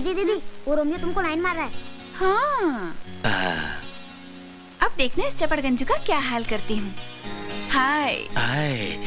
दीदी दीदी, वो रोमियो तुमको लाइन मार रहा है। हाँ। अब देखना इस चपड़गंजू का क्या हाल करती हूँ। हाय। हाय।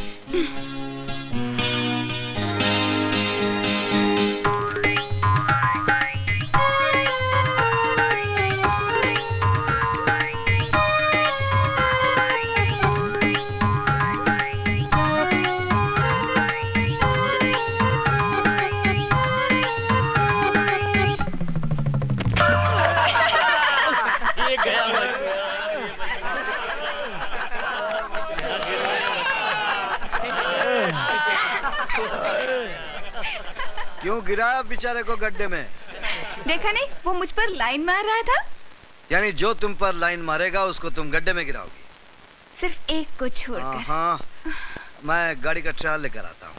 क्यों गिराया बेचारे को गड्ढे में? देखा नहीं, वो मुझ पर लाइन मार रहा था। यानी जो तुम पर लाइन मारेगा उसको तुम गड्ढे में गिराओगी? सिर्फ एक को छोड़कर। हाँ, मैं गाड़ी का ट्रायल लेकर आता हूँ।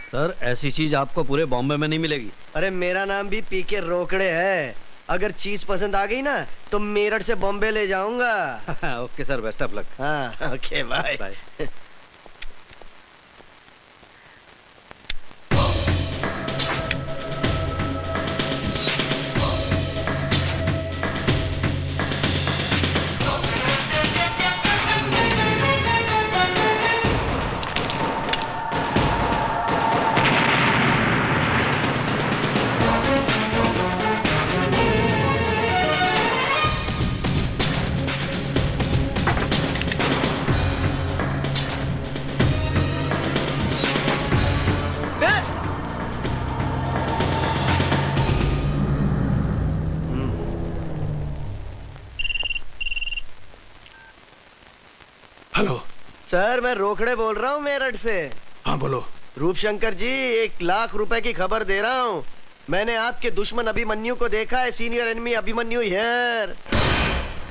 सर, ऐसी चीज आपको पूरे बॉम्बे में नहीं मिलेगी। अरे मेरा नाम भी पीके रोकड़े है। अगर चीज पसंद आ गई ना तो मेरठ से बॉम्बे ले जाऊंगा। Okay sir, best of luck. हाँ, ओके बाय। हेलो सर, मैं रोकड़े बोल रहा हूँ मेरठ से। हाँ बोलो। रूपशंकर जी, 1,00,000 रुपए की खबर दे रहा हूँ। मैंने आपके दुश्मन अभिमन्यु को देखा है। Senior enemy Abhimanyu here.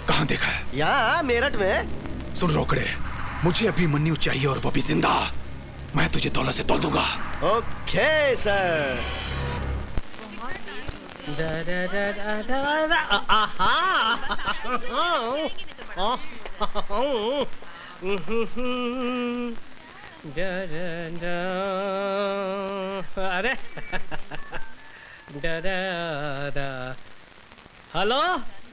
कहाँ देखा है? यहाँ मेरठ में। सुन रोकड़े, मुझे अभिमन्यु चाहिए और वो भी जिंदा। मैं तुझे दौलत से तोल दूंगा। Okay sir. अरे हेलो।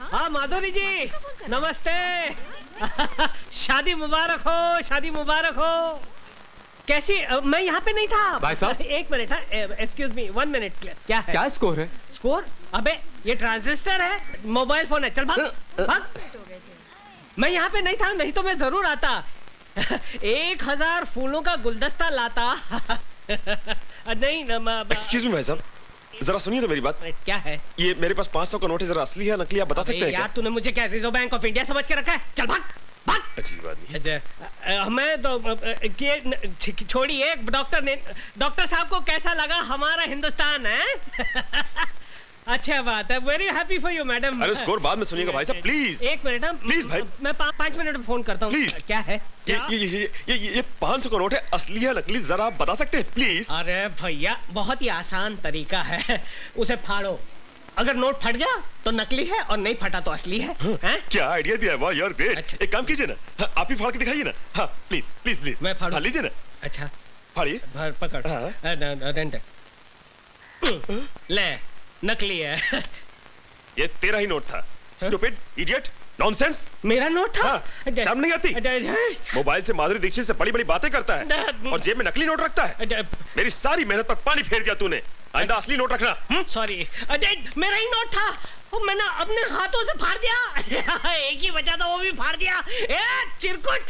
हाँ माधुरी जी, नमस्ते। शादी मुबारक हो, शादी मुबारक हो। कैसी? मैं यहाँ पे नहीं था भाई साहब। एक मिनट। Excuse me, 1 minute. क्या है? क्या स्कोर है? स्कोर? अबे ये ट्रांजिस्टर है, मोबाइल फोन है। चल भाग भाग। मैं यहाँ पे नहीं था, नहीं तो मैं जरूर आता। 1000 फूलों का गुलदस्ता लाता। नहीं। एक्सक्यूज मी भाई साहब, जरा सुनिए तो मेरी बात। क्या है? ये मेरे पास 500 का नोट है, जरा असली है नकली आप बता सकते हैं यार तूने मुझे क्या रिजर्व बैंक ऑफ इंडिया समझ के रखा है? चल भाग भाग। अजीब आदमी। मैं तो छोड़िए। डॉक्टर साहब को कैसा लगा हमारा हिंदुस्तान है? अच्छा बात है। Very happy for you madam. अरे स्कोर बाद में सुनिएगा भाई साहब, प्लीज। एक मिनट। प्लीज भाई, मैं 5 मिनट में फोन करता हूँ। प्लीज। क्या है? ये 500 का नोट है, असली है नकली जरा आप बता सकते हैं प्लीज? अरे भैया, बहुत ही आसान तरीका है। उसे फाड़ो। अगर नोट फट गया तो नकली है और नहीं फटा तो असली है। हाँ, क्या आइडिया दिया है, वाह यार ग्रेट। अच्छा। एक काम कीजिए ना, हाँ, आप ही फाड़ के दिखाइए ना। हाँ प्लीज प्लीज प्लीज। मैं फाड़ूं? फाड़ लीजिए ना। अच्छा फाड़िए। पकड़। हाँ। ले, नकली है। ये तेरा ही नोट था। Stupid, idiot, nonsense. मेरा नोट था? हाँ, शर्म नहीं आती? मोबाइल से माधुरी दीक्षित से बड़ी बड़ी बातें करता है और जेब में नकली नोट रखता है। मेरी सारी मेहनत पर पानी फेर दिया तूने। आइंदा असली नोट रखना। सॉरी। मेरा ही नोट था, मैंने अपने हाथों से फाड़ दिया। एक ही बचा था, वो भी फाड़ दिया। चिरकुट।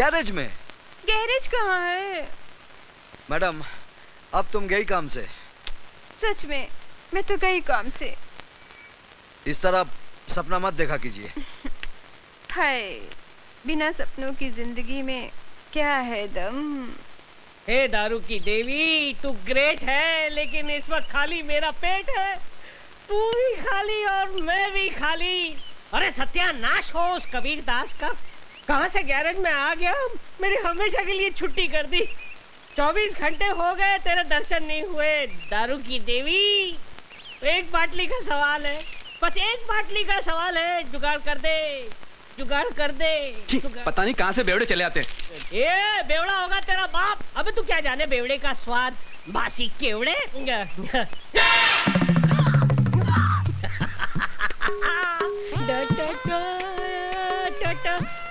गैरेज में। गैरेज कहाँ है? मैडम, अब तुम गई काम से। सच में मैं तो गई काम से। इस तरह सपना मत देखा कीजिए। हाय, बिना सपनों की जिंदगी में क्या है दम। हे दारू की देवी, तू ग्रेट है, लेकिन इस वक्त खाली मेरा पेट है। तू भी खाली और मैं भी खाली। अरे सत्यानाश हो उस कबीर दास का। कहां से गैरेज में आ गया, मेरी हमेशा के लिए छुट्टी कर दी। 24 घंटे हो गए तेरे दर्शन नहीं हुए। दारू की देवी, एक बाटली का सवाल है, बस एक बाटली का सवाल है। जुगाड़ कर दे, जुगाड़ कर दे। पता नहीं कहां से बेवड़े चले आते हैं। ये बेवड़ा होगा तेरा बाप। अबे तू क्या जाने बेवड़े का स्वाद, बासी केवड़े।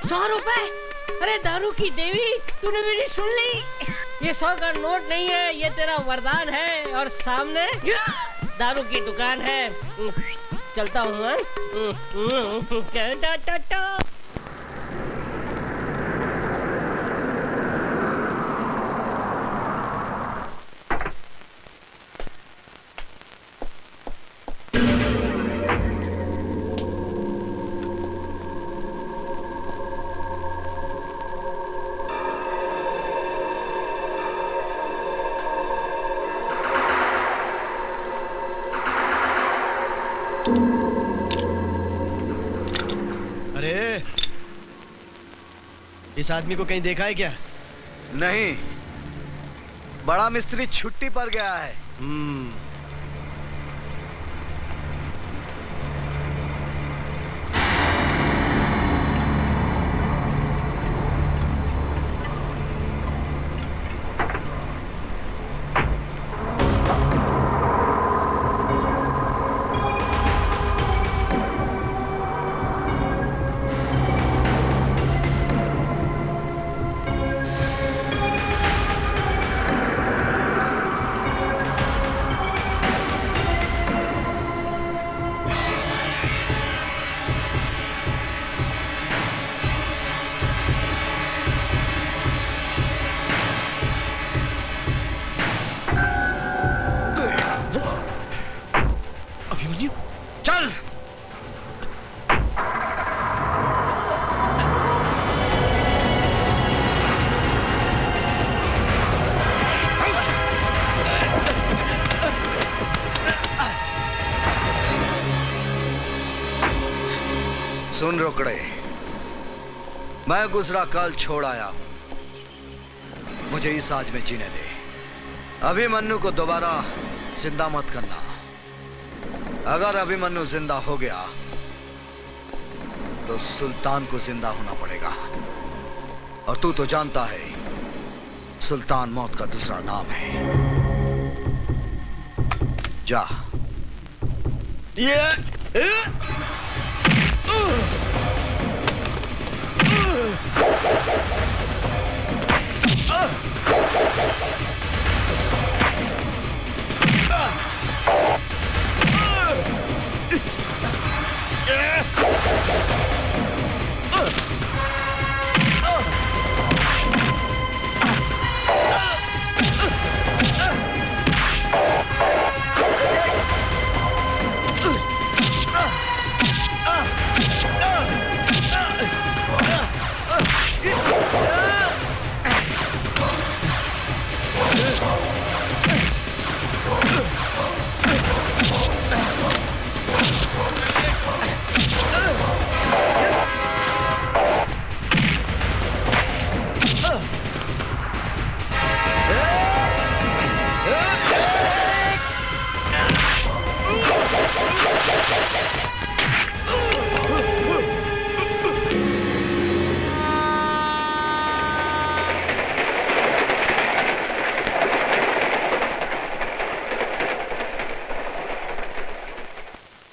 100 रुपए। अरे दारू की देवी, तूने मेरी सुन ली। ये 100 का नोट नहीं है, ये तेरा वरदान है। और सामने दारू की दुकान है। चलता हूँ। इस आदमी को कहीं देखा है क्या? नहीं, बड़ा मिस्त्री छुट्टी पर गया है। सुन रोकड़े, मैं गुजरा कल छोड़ आया हूं। मुझे इस आज में जीने दे। अभिमन्यु को दोबारा जिंदा मत करना। अगर अभिमन्यु जिंदा हो गया तो सुल्तान को जिंदा होना पड़ेगा। और तू तो जानता है, सुल्तान मौत का दूसरा नाम है। जा।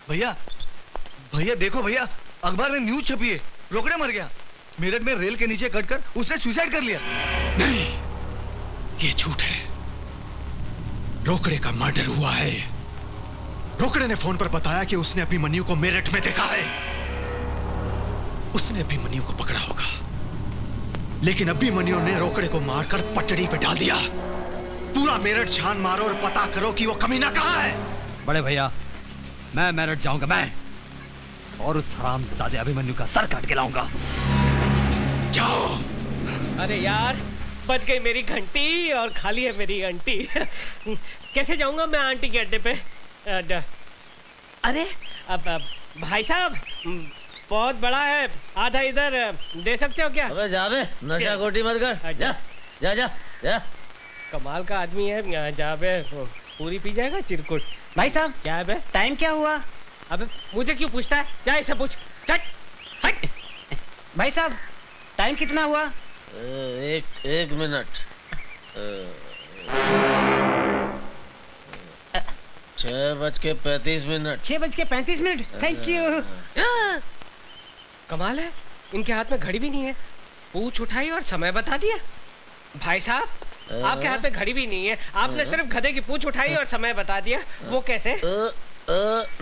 भैया, भैया देखो भैया, अखबार में न्यूज छपी है, रोकड़े मर गया। मेरठ में रेल के नीचे कटकर उसने सुसाइड कर लिया। नहीं, ये झूठ है। रोकड़े का मर्डर हुआ है। रोकड़े ने फोन पर बताया कि उसने अभिमन्यु को मेरठ में देखा है। उसने अभिमन्यु को पकड़ा होगा। लेकिन अभिमन्यु ने रोकड़े को मारकर पटड़ी पे डाल दिया। पूरा मेरठ छान मारो और पता करो कि वो कमीना कहाँ है। बड़े भैया, मैं मेरठ जाऊंगा, मैं और उस हरामजादे अभिमन्यु का सर काट के लाऊंगा। जाओ। अरे यार, बच गई मेरी घंटी और खाली है मेरी घंटी। कैसे जाऊंगा मैं आंटी के अड्डे पे? अरे अब भाई साहब, बहुत बड़ा है, आधा इधर दे सकते हो क्या? अबे जा बे, नशा खोटी मत कर। जा जा जा जा। कमाल का आदमी है, जा बे, पूरी पी जाएगा चिरकुट। भाई साहब, क्या है बे? टाइम क्या हुआ? अबे मुझे क्यों पूछता है? जा इसे पूछ। चट हट। भाई साहब, टाइम कितना हुआ? एक मिनट। 6:35। 6:35। Thank you. कमाल है, इनके हाथ में घड़ी भी नहीं है। पूछ उठाई और समय बता दिया। भाई साहब, आपके हाथ में घड़ी भी नहीं है, आपने सिर्फ गधे की पूछ उठाई और समय बता दिया। वो कैसे?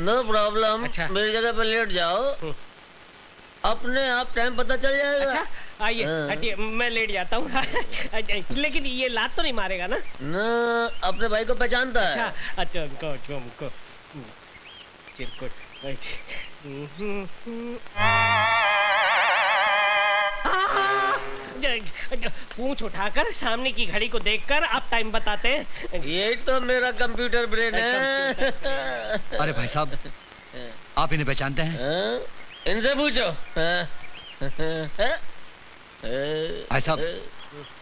No problem. अच्छा। मेरी जगह पे लेट जाओ, अपने आप टाइम पता चल जाएगा। अच्छा, आइए हटिए, मैं लेट जाता हूँ। लेकिन ये लात तो नहीं मारेगा ना? अपने भाई को पहचानता है। अच्छा, उनको चिरकुट। पूंछ उठाकर सामने की घड़ी को देखकर आप टाइम बताते हैं। ये तो मेरा कंप्यूटर ब्रेन है। अरे भाई साहब, आप इन्हें पहचानते हैं? इनसे पूछो। भाई साहब,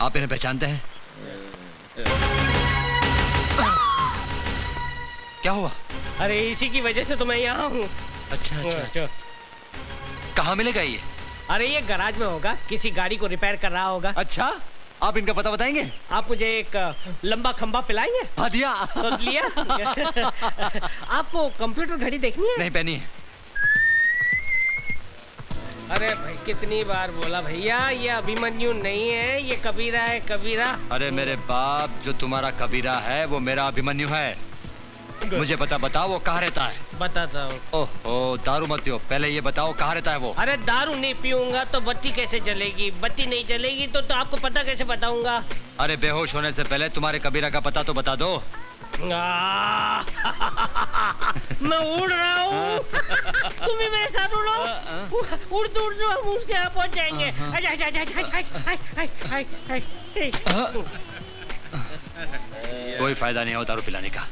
आप इन्हें पहचानते हैं? क्या हुआ? अरे इसी की वजह से तो मैं यहाँ हूँ। अच्छा अच्छा, अच्छा। कहाँ मिलेगा ये? अरे ये गैराज में होगा, किसी गाड़ी को रिपेयर कर रहा होगा। अच्छा, आप इनका पता बताएंगे? आप मुझे एक लंबा खंबा पिलाएंगे? हाँ दिया। तो लिया। आपको कंप्यूटर घड़ी देखनी है? नहीं पहनी है। अरे भाई, कितनी बार बोला भैया, ये अभिमन्यु नहीं है, ये कबीरा है, कबीरा। अरे मेरे बाप, जो तुम्हारा कबीरा है वो मेरा अभिमन्यु है। मुझे बताओ वो कहाँ रहता है? बताता हूँ। ओहो, दारू मत पियो, पहले ये बताओ कहाँ रहता है वो? अरे दारू नहीं पीऊंगा तो बत्ती कैसे जलेगी? बत्ती नहीं जलेगी तो आपको पता कैसे बताऊंगा? अरे बेहोश होने से पहले तुम्हारे कबीरा का पता तो बता दो। मैं उड़ रहा हूँ, तुम भी मेरे साथ उड़ो। उड़ते उड़ते हम उसके यहाँ पहुँच जाएंगे। कोई फायदा नहीं हो दारू पिलाने का,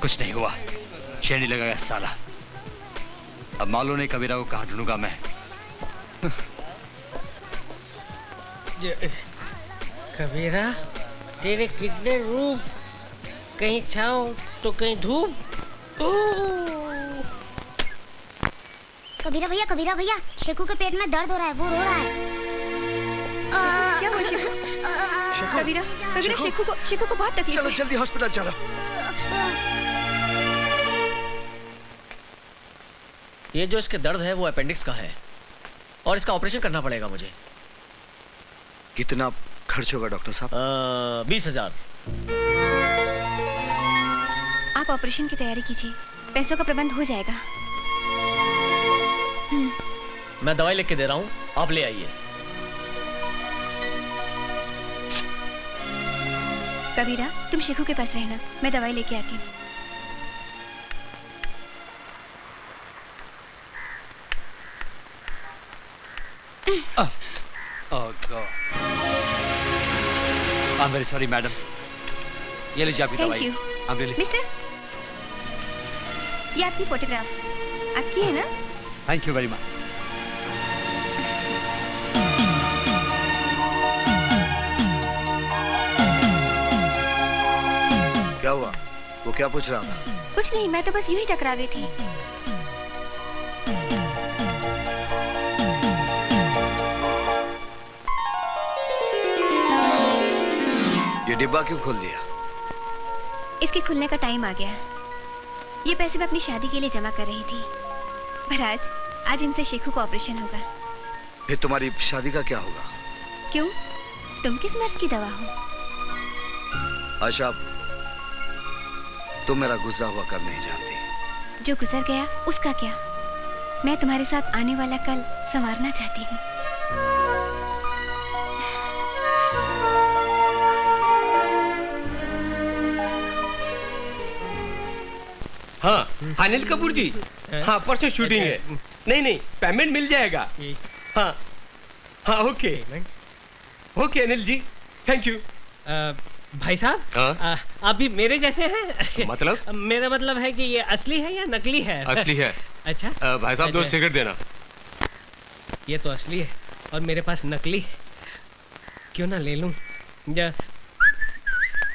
कुछ नहीं हुआ, शेरनी लगेगा साला। अब मालूम नहीं कबीरा को कहाँ ढूंढूंगा मैं। कबीरा, तेरे कितने रूप, कहीं छाँव तो कहीं धूप। कबीरा भैया, शेखू के पेट में दर्द हो रहा है, वो रो रहा है। क्या हुआ शेखू? कबीरा, शेखू को बहुत तकलीफ है। चलो जल्दी हॉस्पिटल चलो। ये जो इसके दर्द है वो अपेंडिक्स का है और इसका ऑपरेशन करना पड़ेगा मुझे। कितना खर्च होगा डॉक्टर साहब? 20,000। आप ऑपरेशन की तैयारी कीजिए, पैसों का प्रबंध हो जाएगा। मैं दवाई लिख के दे रहा हूँ, आप ले आइए। कबीरा, तुम शेखू के पास रहना, मैं दवाई लेके आती हूँ। Oh God. I'm very sorry, madam. ये लीजिए आपकी दवाई। Thank you. I'm really sorry. Mister, ये आपकी फोटोग्राफ आपकी है ना? Thank you very much. क्या हुआ? वो क्या पूछ रहा था? कुछ नहीं, मैं तो बस यूं ही टकरा गई थी। ये डिब्बा क्यों खोल दिया? इसके खुलने का टाइम आ गया। ये पैसे मैं अपनी शादी के लिए जमा कर रही थी, पर आज इनसे शेखू को ऑपरेशन होगा। फिर तुम्हारी शादी का क्या होगा? क्यों? तुम किस मर्ज की दवा हो? आशा, तुम मेरा गुजरा हुआ कल नहीं जानती। जो गुजर गया उसका क्या? मैं तुम्हारे साथ आने वाला कल संवारना चाहती हूँ। हाँ अनिल कपूर जी, हाँ परसों शूटिंग है। नहीं नहीं, पेमेंट मिल जाएगा। हाँ हाँ, okay okay Anil ji, thank you. भाई साहब, अभी मेरे जैसे हैं? मतलब? मेरा मतलब है कि ये असली है या नकली है? असली है। अच्छा भाई साहब, 2 सिगरेट देना। ये तो असली है और मेरे पास नकली है, क्यों ना ले लूं।